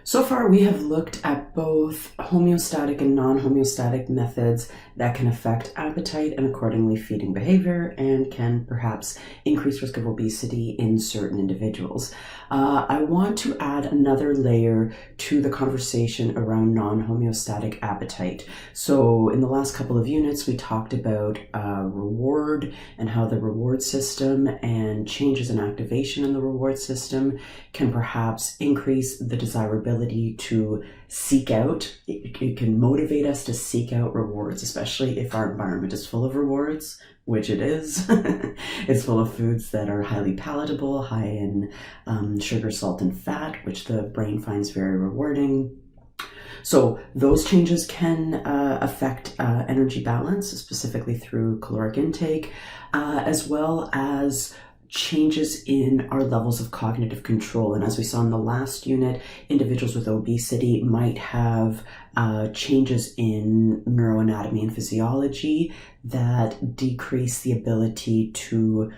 So far, we have looked at both homeostatic and non-homeostatic methods that can affect appetite and accordingly feeding behavior and can perhaps increase risk of obesity in certain individuals. I want to add another layer to the conversation around non-homeostatic appetite. So in the last couple of units, we talked about reward and how the reward system and changes in activation in the reward system can perhaps increase the desirability to seek out. It can motivate us to seek out rewards, especially if our environment is full of rewards, which it is. It's full of foods that are highly palatable, high in sugar, salt, and fat, which the brain finds very rewarding. So those changes can affect energy balance, specifically through caloric intake, as well as changes in our levels of cognitive control. And as we saw in the last unit, individuals with obesity might have changes in neuroanatomy and physiology that decrease the ability to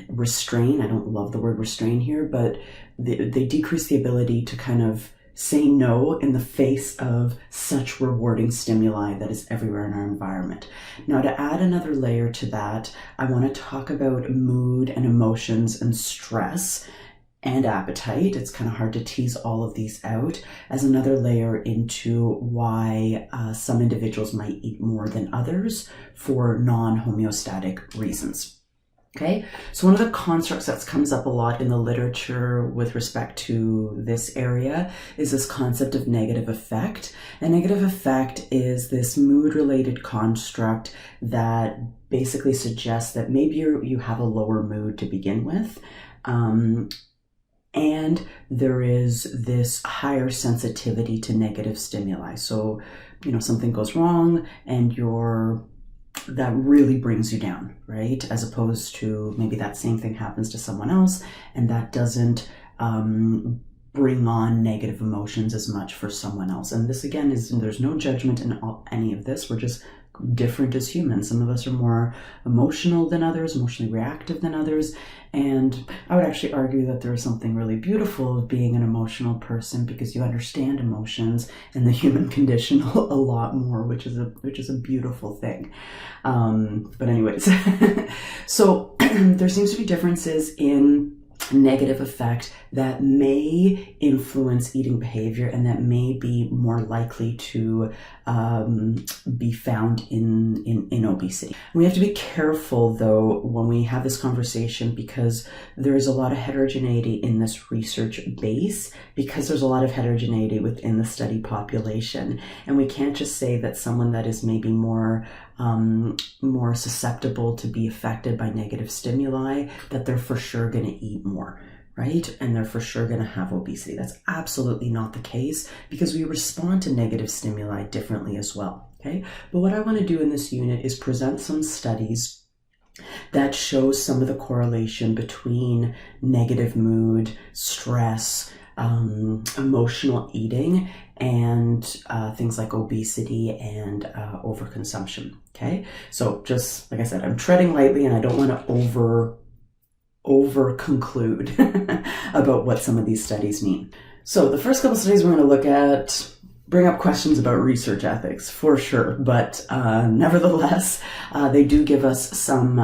restrain. I don't love the word restrain here, but they decrease the ability to kind of say no in the face of such rewarding stimuli that is everywhere in our environment. Now, to add another layer to that, I want to talk about mood and emotions and stress and appetite. It's kind of hard to tease all of these out as another layer into why some individuals might eat more than others for non-homeostatic reasons. Okay, so one of the constructs that comes up a lot in the literature with respect to this area is this concept of negative affect. A negative affect is this mood-related construct that basically suggests that maybe you have a lower mood to begin with, and there is this higher sensitivity to negative stimuli. So, something goes wrong and that really brings you down, right? As opposed to maybe that same thing happens to someone else and that doesn't bring on negative emotions as much for someone else. And this again there's no judgment in any of this. We're just different as humans. Some of us are more emotional than others, emotionally reactive than others. And I would actually argue that there is something really beautiful of being an emotional person because you understand emotions and the human condition a lot more, which is a beautiful thing. But anyways, so there seems to be differences in negative affect that may influence eating behavior and that may be more likely to be found in obesity. We have to be careful though when we have this conversation because there is a lot of heterogeneity in this research base because there's a lot of heterogeneity within the study population, and we can't just say that someone that is maybe more susceptible to be affected by negative stimuli that they're for sure going to eat more, right? And they're for sure going to have obesity. That's absolutely not the case because we respond to negative stimuli differently as well, okay? But what I want to do in this unit is present some studies that show some of the correlation between negative mood, stress, emotional eating, and things like obesity and overconsumption, okay? So just like I said, I'm treading lightly and I don't want to over conclude about what some of these studies mean. So the first couple studies we're going to look at bring up questions about research ethics for sure, but nevertheless, they do give us some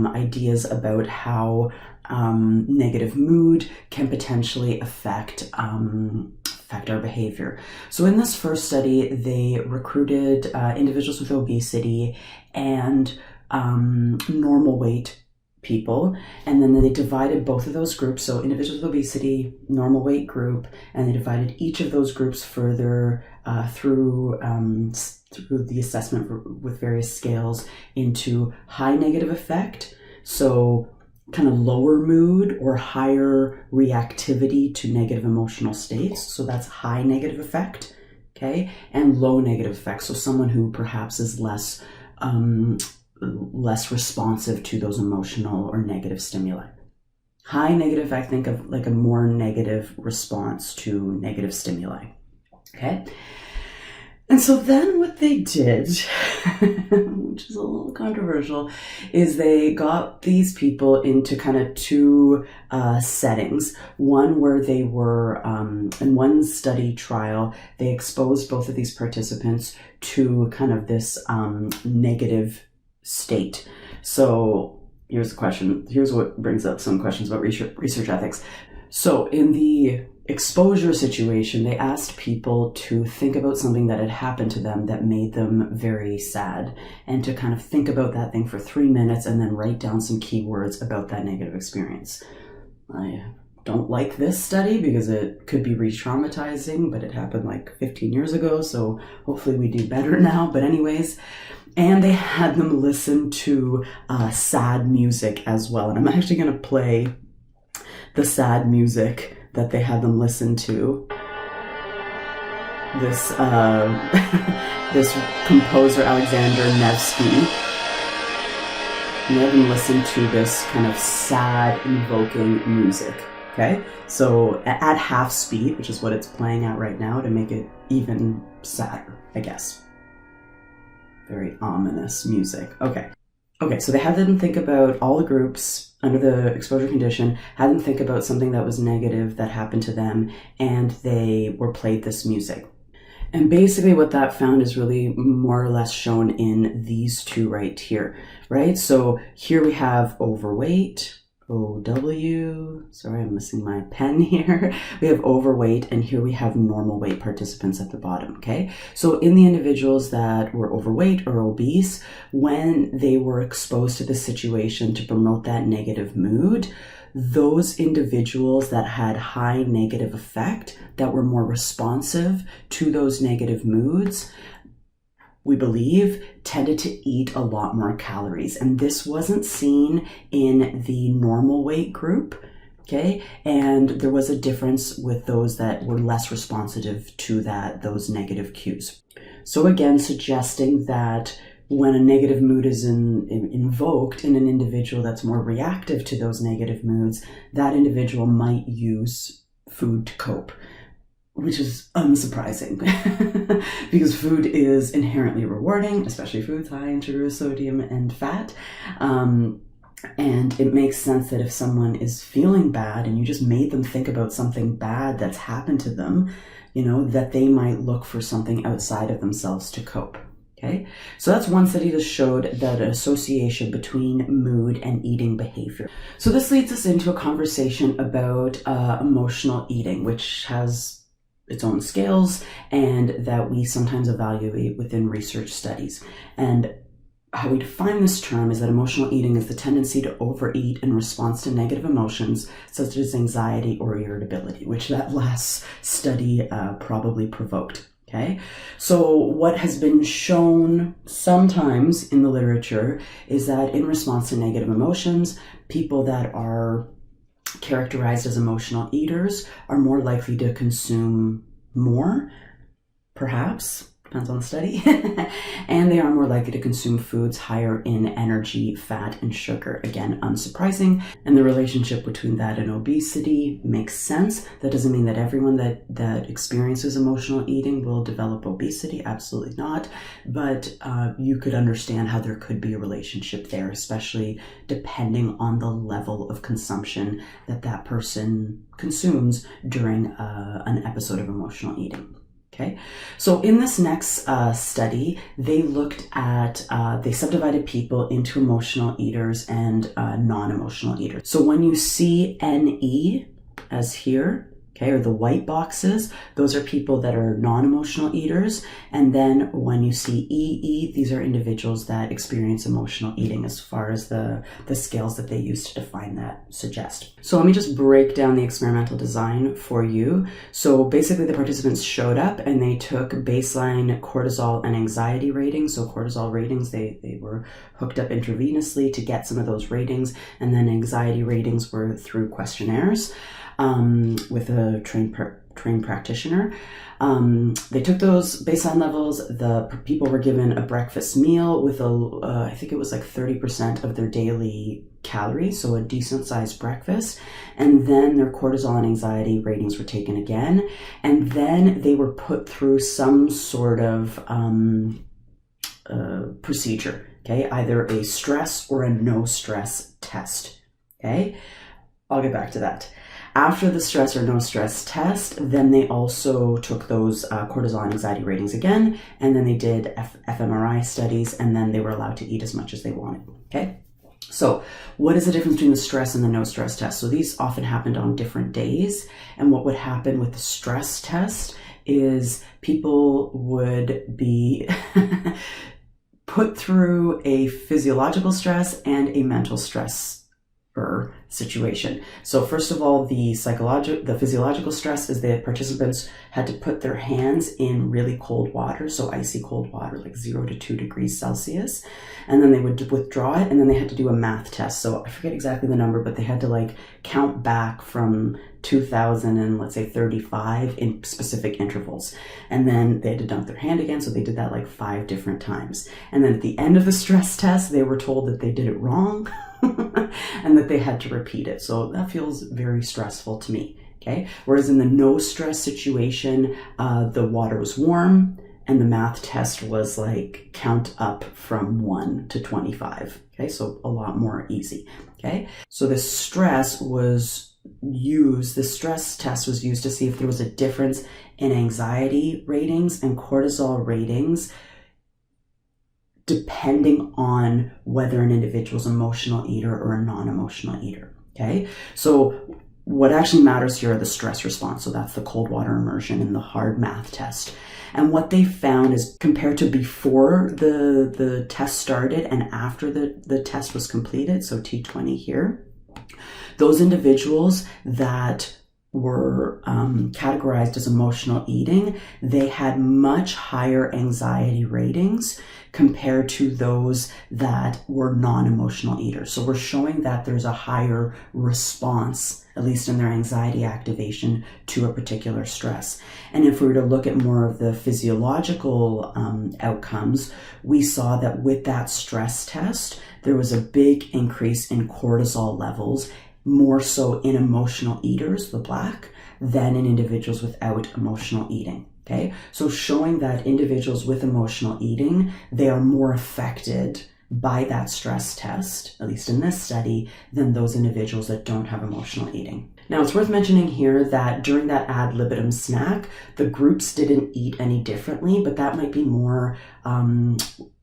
ideas about how negative mood can potentially affect our behavior. So in this first study, they recruited individuals with obesity and normal weight people, and then they divided both of those groups, so individuals with obesity, normal weight group, and they divided each of those groups further through the assessment with various scales into high negative affect, so kind of lower mood or higher reactivity to negative emotional states, so that's high negative affect, okay, and low negative affect, so someone who perhaps is less responsive to those emotional or negative stimuli. High negative affect, think of like a more negative response to negative stimuli, okay? And so then what they did, which is a little controversial, is they got these people into kind of two settings. One where they were, in one study trial, they exposed both of these participants to kind of this negative state. So here's the question. Here's what brings up some questions about research ethics. So in the exposure situation, they asked people to think about something that had happened to them that made them very sad, and to kind of think about that thing for 3 minutes and then write down some keywords about that negative experience. I don't like this study because it could be re-traumatizing, but it happened like 15 years ago, so hopefully we do better now. But anyways, and they had them listen to sad music as well. And I'm actually going to play the sad music that they had them listen to. This this composer Alexander Nevsky. And they had them listen to this kind of sad, invoking music. Okay, so at half speed, which is what it's playing at right now, to make it even sadder, I guess. Very ominous music. Okay, so they had them think about all the groups under the exposure condition, had them think about something that was negative that happened to them, and they were played this music. And basically what that found is really more or less shown in these two right here, right? So here we have overweight, OW, sorry, I'm missing my pen here. We have overweight, and here we have normal weight participants at the bottom, okay? So in the individuals that were overweight or obese, when they were exposed to the situation to promote that negative mood, those individuals that had high negative effect, that were more responsive to those negative moods, we believe, tended to eat a lot more calories. And this wasn't seen in the normal weight group, okay? And there was a difference with those that were less responsive to those negative cues. So again, suggesting that when a negative mood is invoked in an individual that's more reactive to those negative moods, that individual might use food to cope, which is unsurprising because food is inherently rewarding, especially foods high in sugar, sodium, and fat. And it makes sense that if someone is feeling bad and you just made them think about something bad that's happened to them, that they might look for something outside of themselves to cope. Okay, so that's one study that showed that an association between mood and eating behavior. So this leads us into a conversation about emotional eating, which has its own scales and that we sometimes evaluate within research studies. And how we define this term is that emotional eating is the tendency to overeat in response to negative emotions such as anxiety or irritability, which that last study probably provoked. Okay, so what has been shown sometimes in the literature is that in response to negative emotions, people that are characterized as emotional eaters are more likely to consume more, perhaps, depends on the study, and they are more likely to consume foods higher in energy, fat, and sugar. Again, unsurprising. And the relationship between that and obesity makes sense. That doesn't mean that everyone that experiences emotional eating will develop obesity. Absolutely not. But you could understand how there could be a relationship there, especially depending on the level of consumption that person consumes during an episode of emotional eating. Okay, so in this next study, they looked at, they subdivided people into emotional eaters and non-emotional eaters. So when you see NE as here, okay, or the white boxes, those are people that are non-emotional eaters. And then when you see EE, these are individuals that experience emotional eating as far as the scales that they use to define that suggest. So let me just break down the experimental design for you. So basically the participants showed up and they took baseline cortisol and anxiety ratings. So cortisol ratings, they were hooked up intravenously to get some of those ratings. And then anxiety ratings were through questionnaires. With a trained practitioner. They took those baseline levels. The people were given a breakfast meal with I think it was like 30% of their daily calories, so a decent sized breakfast, and then their cortisol and anxiety ratings were taken again, and then they were put through some sort of procedure, okay, either a stress or a no stress test, okay? I'll get back to that. After the stress or no stress test, then they also took those cortisol and anxiety ratings again, and then they did fMRI studies, and then they were allowed to eat as much as they wanted, okay? So what is the difference between the stress and the no stress test? So these often happened on different days, and what would happen with the stress test is people would be put through a physiological stress and a mental stress situation. So first of all, the physiological stress is that participants had to put their hands in really cold water, so icy cold water, like 0 to 2 degrees Celsius, and then they would withdraw it, and then they had to do a math test. So I forget exactly the number, but they had to like count back from 2000 and let's say 35 in specific intervals, and then they had to dunk their hand again, so they did that like 5 different times. And then at the end of the stress test, they were told that they did it wrong and that they had to repeat it. So that feels very stressful to me, okay? Whereas in the no stress situation, the water was warm and the math test was like count up from 1 to 25, okay? So a lot more easy, okay? So the stress test was used to see if there was a difference in anxiety ratings and cortisol ratings depending on whether an individual's an emotional eater or a non-emotional eater, okay? So what actually matters here are the stress response. So that's the cold water immersion and the hard math test. And what they found is compared to before the test started and after the test was completed, so T20 here, those individuals that were categorized as emotional eating, they had much higher anxiety ratings compared to those that were non-emotional eaters. So we're showing that there's a higher response, at least in their anxiety activation, to a particular stress. And if we were to look at more of the physiological outcomes, we saw that with that stress test, there was a big increase in cortisol levels, more so in emotional eaters, the black, than in individuals without emotional eating, okay? So showing that individuals with emotional eating, they are more affected by that stress test, at least in this study, than those individuals that don't have emotional eating. Now, it's worth mentioning here that during that ad libitum snack, the groups didn't eat any differently, but that might be more in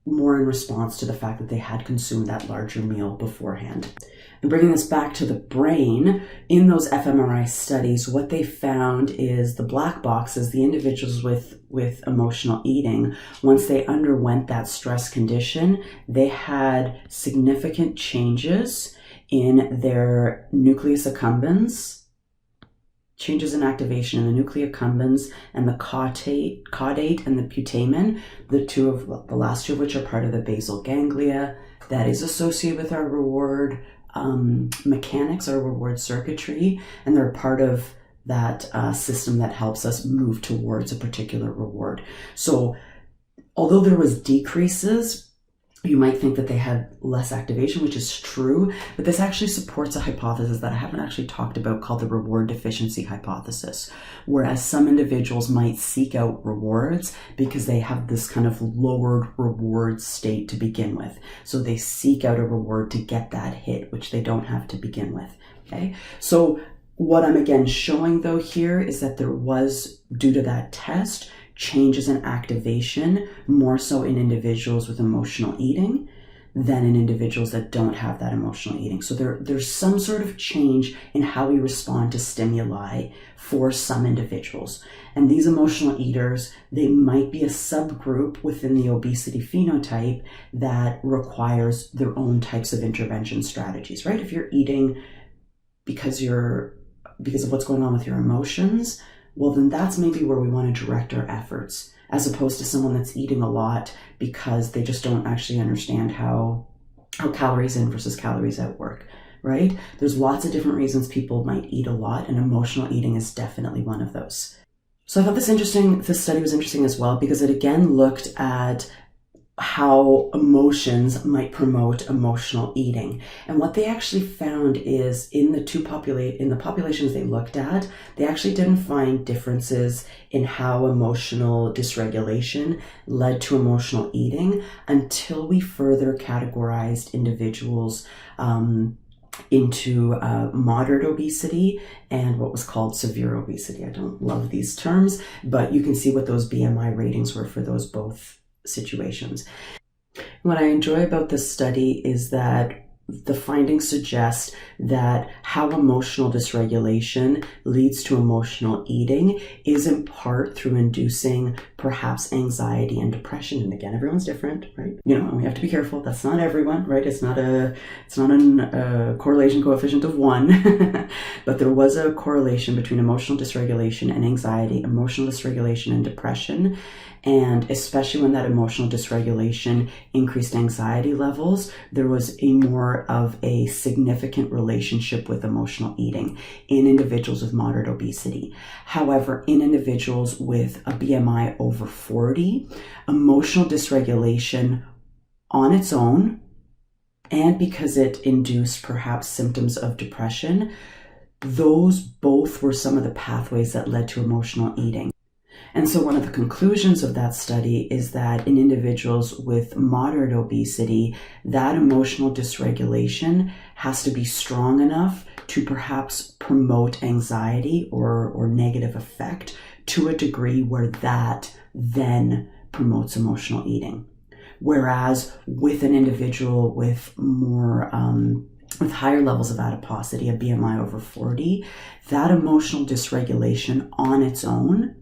response to the fact that they had consumed that larger meal beforehand. And bringing this back to the brain, in those fMRI studies, what they found is the black boxes, the individuals with emotional eating, once they underwent that stress condition, they had significant changes in their nucleus accumbens, changes in activation in the nucleus accumbens and the caudate and the putamen, the last two of which are part of the basal ganglia that is associated with our reward mechanics, our reward circuitry, and they're part of that system that helps us move towards a particular reward. So although there was decreases, you might think that they had less activation, which is true, but this actually supports a hypothesis that I haven't actually talked about called the reward deficiency hypothesis, whereas some individuals might seek out rewards because they have this kind of lowered reward state to begin with. So they seek out a reward to get that hit, which they don't have to begin with, okay? So what I'm again showing though here is that there was, due to that test, changes in activation more so in individuals with emotional eating than in individuals that don't have that emotional eating. So there's some sort of change in how we respond to stimuli for some individuals. And these emotional eaters, they might be a subgroup within the obesity phenotype that requires their own types of intervention strategies, right? If you're eating because of what's going on with your emotions, well, then that's maybe where we want to direct our efforts, as opposed to someone that's eating a lot because they just don't actually understand how calories in versus calories out work, right? There's lots of different reasons people might eat a lot, and emotional eating is definitely one of those. So I thought this study was interesting as well because it again looked at how emotions might promote emotional eating. And what they actually found is in the populations they looked at, they actually didn't find differences in how emotional dysregulation led to emotional eating until we further categorized individuals into moderate obesity and what was called severe obesity. I don't love these terms, but you can see what those BMI ratings were for those both situations. What I enjoy about this study is that the findings suggest that how emotional dysregulation leads to emotional eating is in part through inducing perhaps anxiety and depression. And again, everyone's different, right? And we have to be careful. That's not everyone, right? It's not a correlation coefficient of 1, but there was a correlation between emotional dysregulation and anxiety, emotional dysregulation and depression. And especially when that emotional dysregulation increased anxiety levels, there was more of a significant relationship with emotional eating in individuals with moderate obesity. However, in individuals with a BMI over 40, emotional dysregulation on its own, and because it induced perhaps symptoms of depression, those both were some of the pathways that led to emotional eating. And so one of the conclusions of that study is that in individuals with moderate obesity, that emotional dysregulation has to be strong enough to perhaps promote anxiety or negative affect to a degree where that then promotes emotional eating. Whereas with an individual with more with higher levels of adiposity, a BMI over 40, that emotional dysregulation on its own,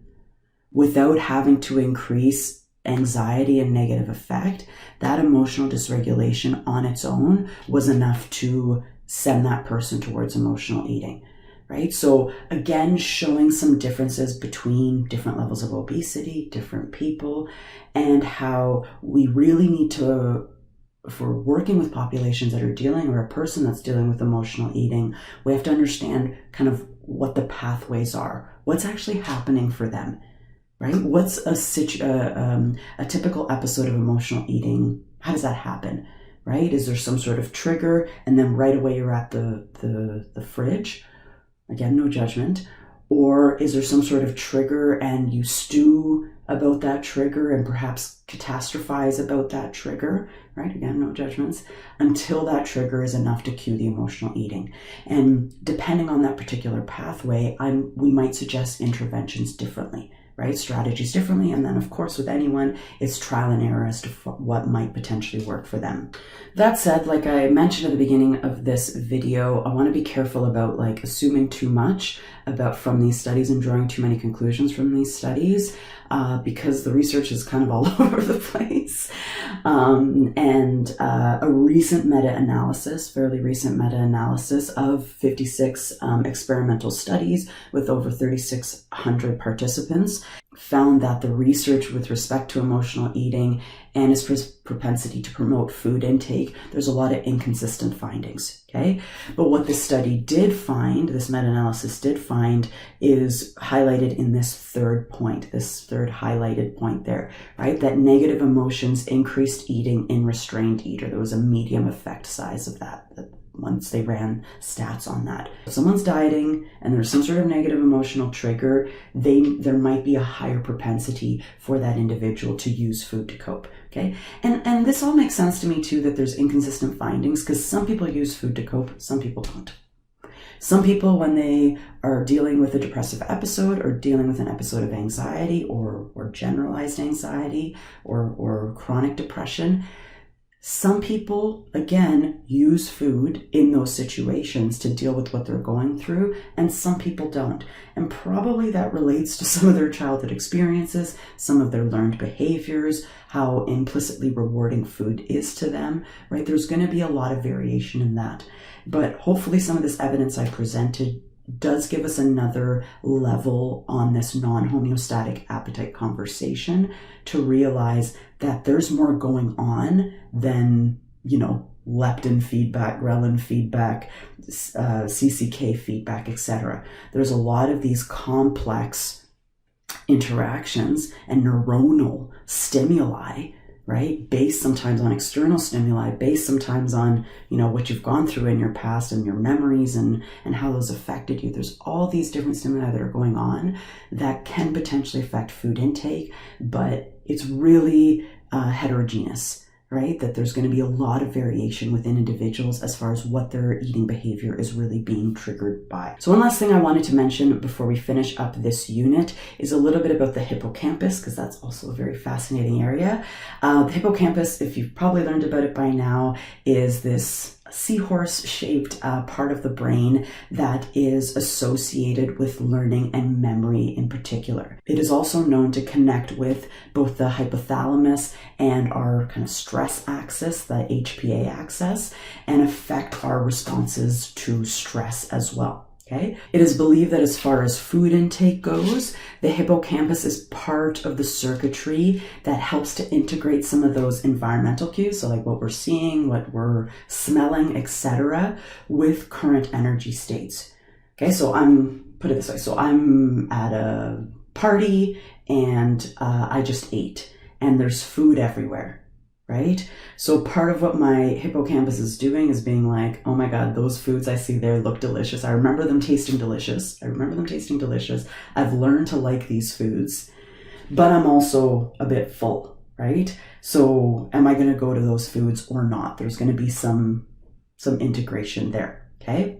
without having to increase anxiety and negative affect, that emotional dysregulation on its own was enough to send that person towards emotional eating, right? So again, showing some differences between different levels of obesity, different people, and how we really need to, if we're working with populations that are dealing, or a person that's dealing with emotional eating, we have to understand kind of what the pathways are, what's actually happening for them. Right? What's a typical episode of emotional eating? How does that happen? Right? Is there some sort of trigger and then right away you're at the fridge? Again, no judgment. Or is there some sort of trigger and you stew about that trigger and perhaps catastrophize about that trigger? Right? Again, no judgments. Until that trigger is enough to cue the emotional eating. And depending on that particular pathway, we might suggest interventions differently. Right? Strategies differently. And then of course with anyone, it's trial and error as to what might potentially work for them. That said, like I mentioned at the beginning of this video, I want to be careful about assuming too much from these studies and drawing too many conclusions from these studies because the research is kind of all over the place. A recent meta-analysis, fairly recent meta-analysis of 56 experimental studies with over 3,600 participants found that the research with respect to emotional eating and its propensity to promote food intake, there's a lot of inconsistent findings, okay? But what this study did find, this meta-analysis did find, is highlighted in this third point, this third highlighted point there, right? That negative emotions increased eating in restrained eater. There was a medium effect size of that once they ran stats on that. If someone's dieting and there's some sort of negative emotional trigger, there might be a higher propensity for that individual to use food to cope, okay? And this all makes sense to me too, that there's inconsistent findings because some people use food to cope, some people don't. Some people, when they are dealing with a depressive episode or dealing with an episode of anxiety or generalized anxiety or chronic depression, some people, again, use food in those situations to deal with what they're going through, and some people don't. And probably that relates to some of their childhood experiences, some of their learned behaviors, how implicitly rewarding food is to them, right? There's going to be a lot of variation in that. But hopefully some of this evidence I presented does give us another level on this non-homeostatic appetite conversation to realize that there's more going on than, leptin feedback, ghrelin feedback, CCK feedback, etc. There's a lot of these complex interactions and neuronal stimuli right? Based sometimes on external stimuli, based sometimes on, what you've gone through in your past and your memories and how those affected you. There's all these different stimuli that are going on that can potentially affect food intake, but it's really heterogeneous, right? That there's going to be a lot of variation within individuals as far as what their eating behavior is really being triggered by. So one last thing I wanted to mention before we finish up this unit is a little bit about the hippocampus, because that's also a very fascinating area. The hippocampus, if you've probably learned about it by now, is this seahorse-shaped part of the brain that is associated with learning and memory in particular. It is also known to connect with both the hypothalamus and our kind of stress axis, the HPA axis, and affect our responses to stress as well. Okay. It is believed that as far as food intake goes, the hippocampus is part of the circuitry that helps to integrate some of those environmental cues, so like what we're seeing, what we're smelling, etc., with current energy states. Okay, so put it this way, so I'm at a party and I just ate and there's food everywhere. Right? So part of what my hippocampus is doing is being like, oh my God, those foods I see there look delicious. I remember them tasting delicious. I've learned to like these foods, but I'm also a bit full, right? So am I going to go to those foods or not? There's going to be some integration there, okay?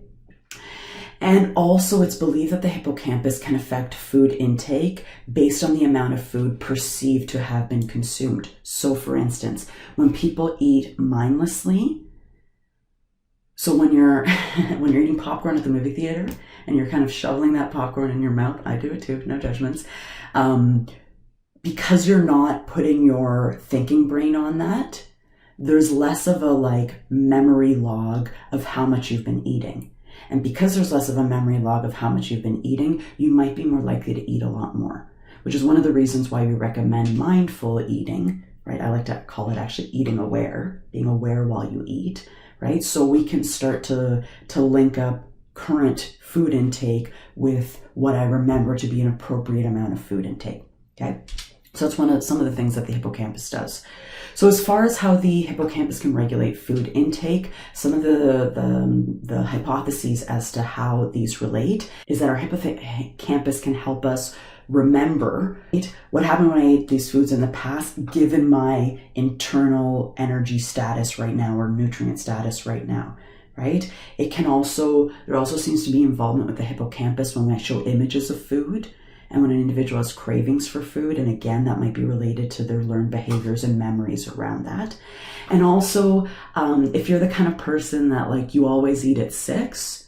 And also it's believed that the hippocampus can affect food intake based on the amount of food perceived to have been consumed. So for instance, when people eat mindlessly, so when you're eating popcorn at the movie theater and you're kind of shoveling that popcorn in your mouth, I do it too, no judgments, because you're not putting your thinking brain on that, there's less of a memory log of how much you've been eating. And because there's less of a memory log of how much you've been eating, you might be more likely to eat a lot more, which is one of the reasons why we recommend mindful eating, right? I like to call it actually eating aware, being aware while you eat, right? So we can start to link up current food intake with what I remember to be an appropriate amount of food intake, okay? So that's some of the things that the hippocampus does. So as far as how the hippocampus can regulate food intake, some of the hypotheses as to how these relate is that our hippocampus can help us remember what happened when I ate these foods in the past, given my internal energy status right now or nutrient status right now, right? There also seems to be involvement with the hippocampus when I show images of food. And when an individual has cravings for food, and again, that might be related to their learned behaviors and memories around that. And also, if you're the kind of person that you always eat at 6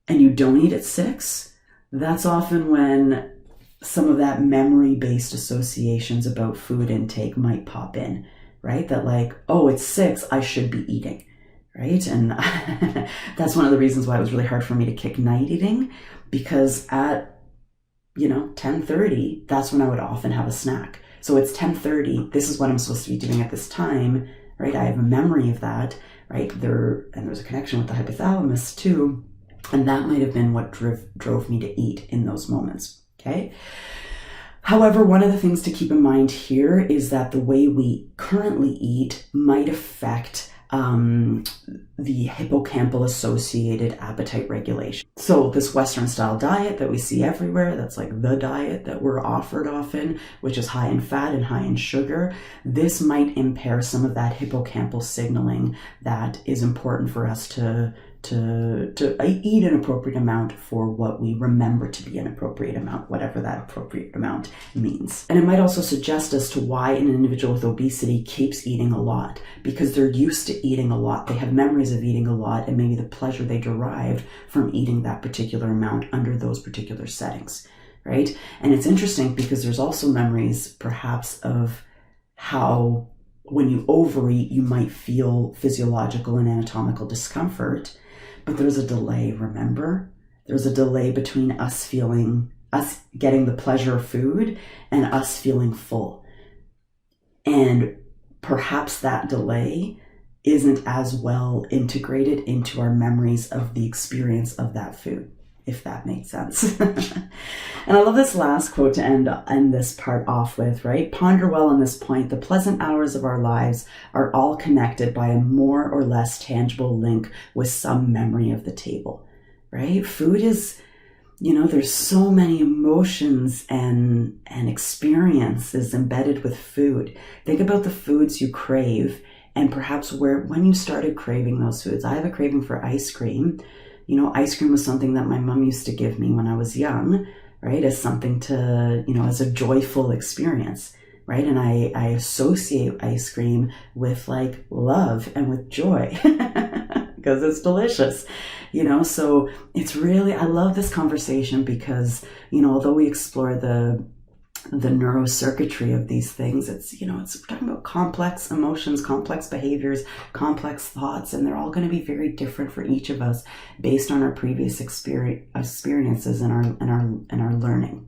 and you don't eat at 6, that's often when some of that memory-based associations about food intake might pop in, right? That oh, it's 6, I should be eating, right? And that's one of the reasons why it was really hard for me to kick night eating, because at 10:30, that's when I would often have a snack. So it's 10:30, this is what I'm supposed to be doing at this time, right? I have a memory of that, right? There's a connection with the hypothalamus too. And that might have been what drove me to eat in those moments, okay? However, one of the things to keep in mind here is that the way we currently eat might affect the hippocampal associated appetite regulation. So this Western style diet that we see everywhere, that's the diet that we're offered often, which is high in fat and high in sugar, this might impair some of that hippocampal signaling that is important for us to eat an appropriate amount for what we remember to be an appropriate amount, whatever that appropriate amount means. And it might also suggest as to why an individual with obesity keeps eating a lot, because they're used to eating a lot. They have memories of eating a lot and maybe the pleasure they derived from eating that particular amount under those particular settings, right? And it's interesting because there's also memories perhaps of how when you overeat, you might feel physiological and anatomical discomfort. But there's a delay, remember? There's a delay between us getting the pleasure of food and us feeling full. And perhaps that delay isn't as well integrated into our memories of the experience of that food. if that makes sense. And I love this last quote to end this part off with, right? Ponder well on this point. The pleasant hours of our lives are all connected by a more or less tangible link with some memory of the table, right? Food is, there's so many emotions and experiences embedded with food. Think about the foods you crave and perhaps when you started craving those foods. I have a craving for ice cream. Ice cream was something that my mom used to give me when I was young, right? As something to, as a joyful experience, right? And I associate ice cream with like love and with joy because it's delicious, so it's really, I love this conversation because, although we explore the neurocircuitry of these things, it's talking about complex emotions, complex behaviors, complex thoughts, and they're all going to be very different for each of us based on our previous experiences and our learning.